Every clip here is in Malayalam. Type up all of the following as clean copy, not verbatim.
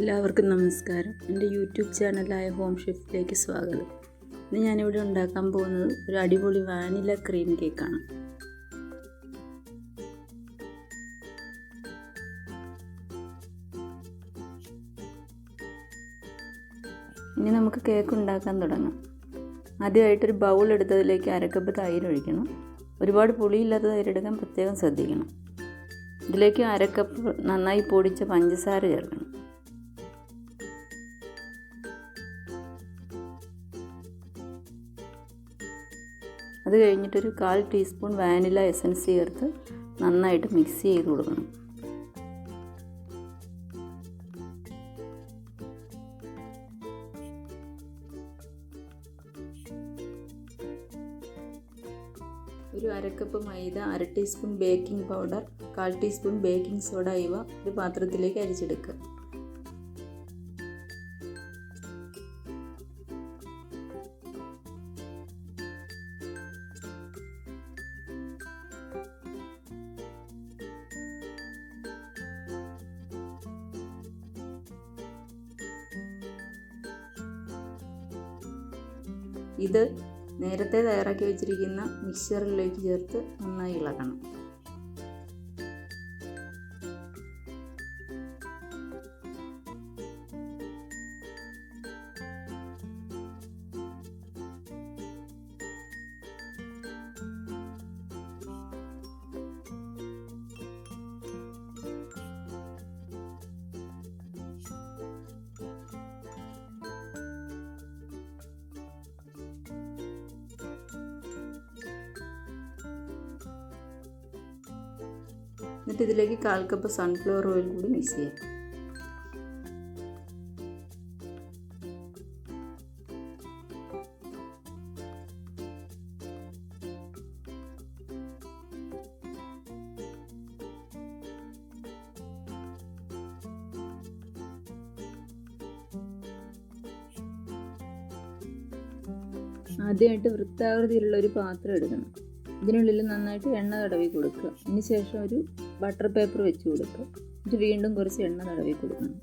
എല്ലാവർക്കും നമസ്കാരം. എൻ്റെ യൂട്യൂബ് ചാനലായ ഹോം ഷെഫിലേക്ക് സ്വാഗതം. ഇന്ന് ഞാനിവിടെ ഉണ്ടാക്കാൻ പോകുന്നത് ഒരു അടിപൊളി വാനില ക്രീം കേക്കാണ്. ഇനി നമുക്ക് കേക്ക് ഉണ്ടാക്കാൻ തുടങ്ങാം. ആദ്യമായിട്ടൊരു ബൗൾ എടുത്തതിലേക്ക് അരക്കപ്പ് തൈര് ഒഴിക്കണം. ഒരുപാട് പുളിയില്ലാത്ത തൈര് എടുക്കാൻ പ്രത്യേകം ശ്രദ്ധിക്കണം. ഇതിലേക്ക് അരക്കപ്പ് നന്നായി പൊടിച്ച പഞ്ചസാര ചേർക്കണം. അത് കഴിഞ്ഞിട്ടൊരു 1/4 ടീസ്പൂൺ വാനില എസൻസ് ചേർത്ത് നന്നായിട്ട് മിക്സ് ചെയ്ത് കൊടുക്കണം. ഒരു അരക്കപ്പ് മൈദ, 1/2 teaspoon baking powder, 1/4 teaspoon baking soda ഇവ ഒരു പാത്രത്തിലേക്ക് അരിച്ചെടുക്കുക. ഇത് നേരത്തെ തയ്യാറാക്കി വെച്ചിരിക്കുന്ന മിക്സ്ചറിലേക്ക് ചേർത്ത് നന്നായി ഇളക്കണം. എന്നിട്ട് ഇതിലേക്ക് 1/4 കപ്പ് സൺഫ്ലവർ ഓയിൽ കൂടി മിക്സ് ചെയ്യാം. ആദ്യമായിട്ട് വൃത്താകൃതിയിലുള്ള ഒരു പാത്രം എടുക്കണം. ഇതിനുള്ളിൽ നന്നായിട്ട് എണ്ണ തടവി കൊടുക്കുക. അതിന് ശേഷം ഒരു ബട്ടർ പേപ്പർ വെച്ച് കൊടുക്കുക. എന്നിട്ട് വീണ്ടും കുറച്ച് എണ്ണ തടവി കൊടുക്കണം.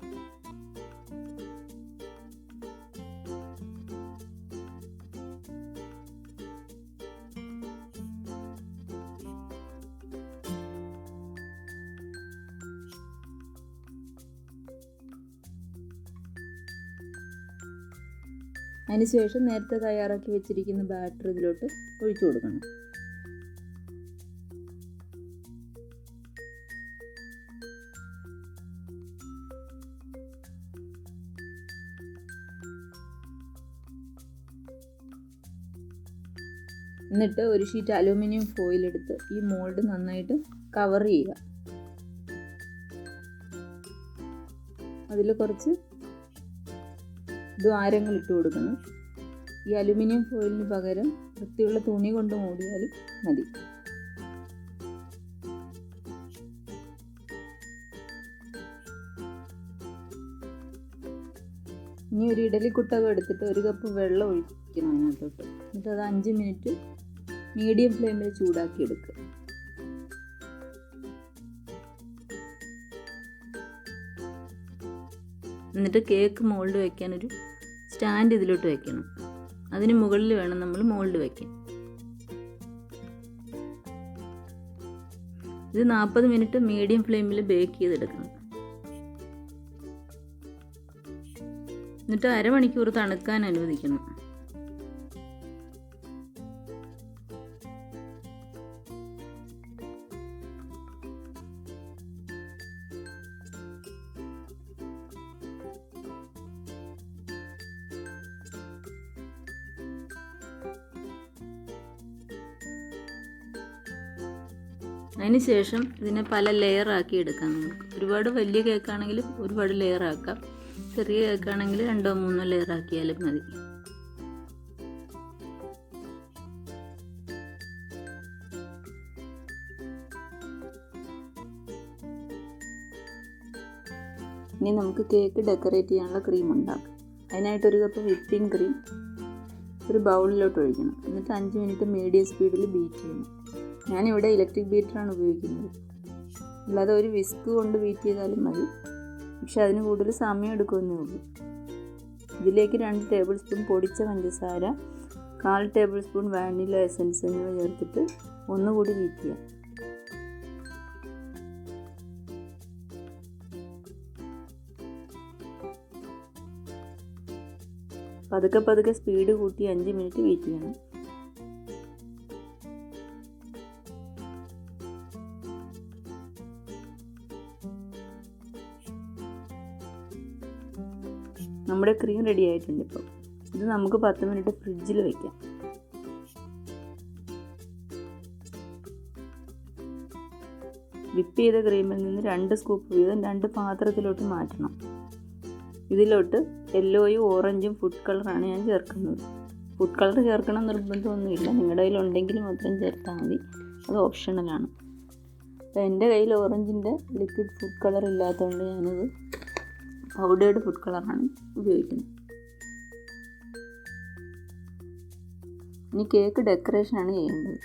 അതിനുശേഷം നേരത്തെ തയ്യാറാക്കി വെച്ചിരിക്കുന്ന ബാറ്റർ ഇതിലോട്ട് ഒഴിച്ചു കൊടുക്കണം. എന്നിട്ട് ഒരു ഷീറ്റ് അലൂമിനിയം ഫോയിൽ എടുത്ത് ഈ മോൾഡ് നന്നായിട്ട് കവർ ചെയ്യുക. അതിൽ കുറച്ച് ദ്വാരങ്ങൾ ഇട്ട് കൊടുക്കണം. ഈ അലൂമിനിയം ഫോയിലിന് പകരം വൃത്തിയുള്ള തുണി കൊണ്ട് മൂടിയാലും മതി. ഇനി ഒരു ഇഡലിക്കുട്ടകം എടുത്തിട്ട് 1 കപ്പ് വെള്ളം ഒഴിക്കണം അതിനകത്തോട്ട്. എന്നിട്ട് അത് 5 മിനിറ്റ് മീഡിയം ഫ്ലെയിമിൽ ചൂടാക്കി എടുക്കുക. എന്നിട്ട് കേക്ക് മോൾഡ് വയ്ക്കാനൊരു സ്റ്റാൻഡ് ഇതിലോട്ട് വയ്ക്കണം. അതിന് മുകളിൽ വേണം നമ്മൾ മോൾഡ് വയ്ക്കാൻ. ഇത് 40 മിനിറ്റ് മീഡിയം ഫ്ലെയിമിൽ ബേക്ക് ചെയ്തെടുക്കണം. എന്നിട്ട് അരമണിക്കൂർ തണുക്കാൻ അനുവദിക്കണം. അതിനുശേഷം ഇതിനെ പല ലെയറാക്കി എടുക്കാം. നമുക്ക് ഒരുപാട് വലിയ കേക്കാണെങ്കിലും ഒരുപാട് ലെയറാക്കാം. ചെറിയ കേക്കാണെങ്കിൽ 2-3 ലെയറാക്കിയാലും മതി. ഇനി നമുക്ക് കേക്ക് ഡെക്കറേറ്റ് ചെയ്യാനുള്ള ക്രീം ഉണ്ടാക്കാം. അതിനായിട്ട് 1 കപ്പ് വിപ്പിംഗ് ക്രീം ഒരു ബൗളിലോട്ട് ഒഴിക്കണം. എന്നിട്ട് 5 മിനിറ്റ് മീഡിയം സ്പീഡിൽ ബീറ്റ് ചെയ്യണം. ഞാനിവിടെ ഇലക്ട്രിക് ബീറ്ററാണ് ഉപയോഗിക്കുന്നത്. അല്ലാതെ ഒരു വിസ്ക് കൊണ്ട് ബീറ്റ് ചെയ്താലും മതി. പക്ഷെ അതിന് കൂടുതൽ സമയം എടുക്കുമെന്നേ ഉള്ളൂ. ഇതിലേക്ക് 2 ടേബിൾ സ്പൂൺ പൊടിച്ച പഞ്ചസാര, 1/4 ടേബിൾ സ്പൂൺ വാനില എസൻസ് എന്നിവ ചേർത്തിട്ട് ഒന്നുകൂടി ബീറ്റ് ചെയ്യാം. പതുക്കെ സ്പീഡ് കൂട്ടി 5 മിനിറ്റ് ബീറ്റ് ചെയ്യണം. നമ്മുടെ ക്രീം റെഡി ആയിട്ടുണ്ട്. ഇപ്പോൾ ഇത് നമുക്ക് 10 മിനിറ്റ് ഫ്രിഡ്ജിൽ വയ്ക്കാം. വിപ്പ് ചെയ്ത ക്രീമിൽ നിന്ന് 2 സ്കൂപ്പ് വീതം 2 പാത്രത്തിലോട്ട് മാറ്റണം. ഇതിലോട്ട് യെല്ലോയും ഓറഞ്ചും ഫുഡ് കളറാണ് ഞാൻ ചേർക്കുന്നത്. ഫുഡ് കളർ ചേർക്കണം നിർബന്ധമൊന്നുമില്ല, നിങ്ങളുടെ കയ്യിൽ ഉണ്ടെങ്കിൽ മാത്രം ചേർത്താൽ മതി, അത് ഓപ്ഷണലാണ്. അപ്പോൾ എൻ്റെ കയ്യിൽ ഓറഞ്ചിൻ്റെ ലിക്വിഡ് ഫുഡ് കളർ ഇല്ലാത്തതുകൊണ്ട് ഞാനത് പൗഡേർഡ് ഫുഡ് കളറാണ് ഉപയോഗിക്കുന്നത്. ഇനി കേക്ക് ഡെക്കറേഷനാണ് ചെയ്യേണ്ടത്.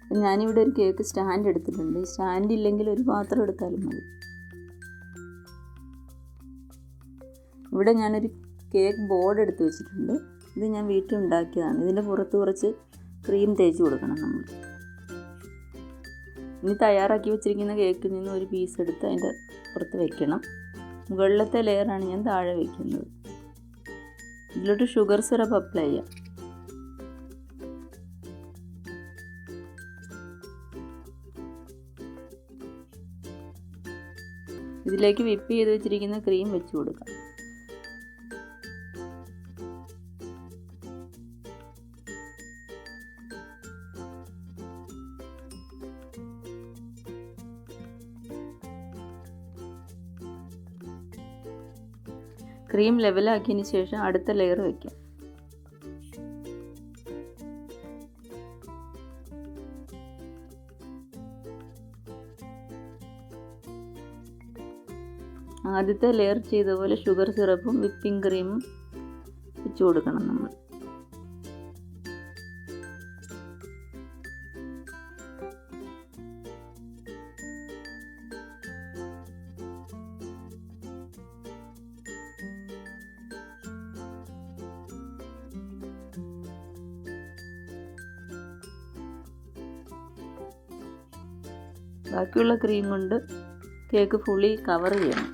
അപ്പം ഞാനിവിടെ ഒരു കേക്ക് സ്റ്റാൻഡ് എടുത്തിട്ടുണ്ട്. ഈ സ്റ്റാൻഡ് ഇല്ലെങ്കിൽ ഒരു പാത്രം എടുത്താലും മതി. ഇവിടെ ഞാനൊരു കേക്ക് ബോർഡ് എടുത്ത് വെച്ചിട്ടുണ്ട്. ഇത് ഞാൻ വീട്ടിൽ ഉണ്ടാക്കിയതാണ്. ഇതിൻ്റെ പുറത്ത് കുറച്ച് ക്രീം തേച്ച് കൊടുക്കണം നമ്മൾ. ഇനി തയ്യാറാക്കി വെച്ചിരിക്കുന്ന കേക്കിൽ നിന്ന് ഒരു പീസ് എടുത്ത് അതിൻ്റെ പുറത്ത് വെക്കണം. മുകളിലത്തെ ലെയറാണ് ഞാൻ താഴെ വയ്ക്കുന്നത്. ഇതിലോട്ട് ഷുഗർ സിറപ്പ് അപ്ലൈ ചെയ്യാം. ഇതിലേക്ക് വിപ്പ് ചെയ്ത് വെച്ചിരിക്കുന്ന ക്രീം വെച്ച് കൊടുക്കാം. ക്രീം ലെവലാക്കിയതിന് ശേഷം അടുത്ത ലെയർ വയ്ക്കാം. ആദ്യത്തെ ലെയർ ചെയ്ത പോലെ ഷുഗർ സിറപ്പും വിപ്പിംഗ് ക്രീമും വെച്ച് കൊടുക്കണം നമ്മൾ. ബാക്കിയുള്ള ക്രീം കൊണ്ട് കേക്ക് ഫുള്ളി കവർ ചെയ്യണം.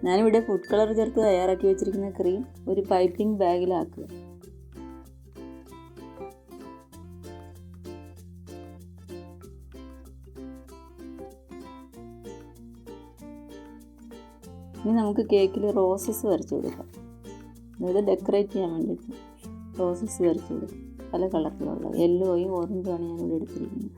ഞാനിവിടെ ഫുഡ് കളർ ചേർത്ത് തയ്യാറാക്കി വെച്ചിരിക്കുന്ന ക്രീം ഒരു പൈപ്പിംഗ് ബാഗിലാക്കുക. ഇനി നമുക്ക് കേക്കിൽ റോസസ് വരച്ച് കൊടുക്കാം. അതായത് ഡെക്കറേറ്റ് ചെയ്യാൻ വേണ്ടിയിട്ട് റോസസ് വരച്ച് കൊടുക്കാം. പല കളറിലുള്ള യെല്ലോയും ഓറഞ്ചുമാണ് ഞാനിവിടെ എടുത്തിരിക്കുന്നത്.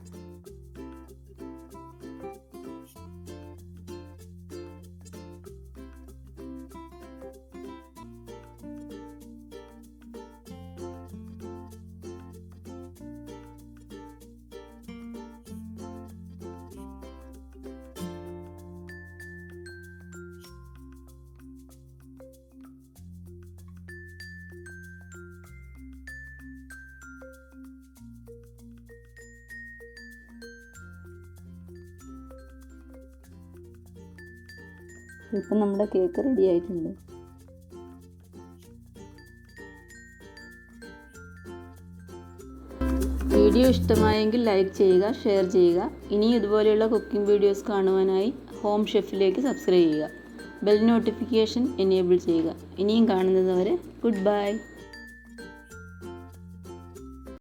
ഇപ്പം നമ്മുടെ കേക്ക് റെഡി ആയിട്ടുണ്ട്. വീഡിയോ ഇഷ്ടമായെങ്കിൽ ലൈക്ക് ചെയ്യുക, ഷെയർ ചെയ്യുക. ഇനിയും ഇതുപോലെയുള്ള കുക്കിംഗ് വീഡിയോസ് കാണുവാനായി ഹോം ഷെഫിലേക്ക് സബ്സ്ക്രൈബ് ചെയ്യുക. ബെൽ നോട്ടിഫിക്കേഷൻ എനേബിൾ ചെയ്യുക. ഇനിയും കാണുന്നതുവരെ ഗുഡ് ബൈ.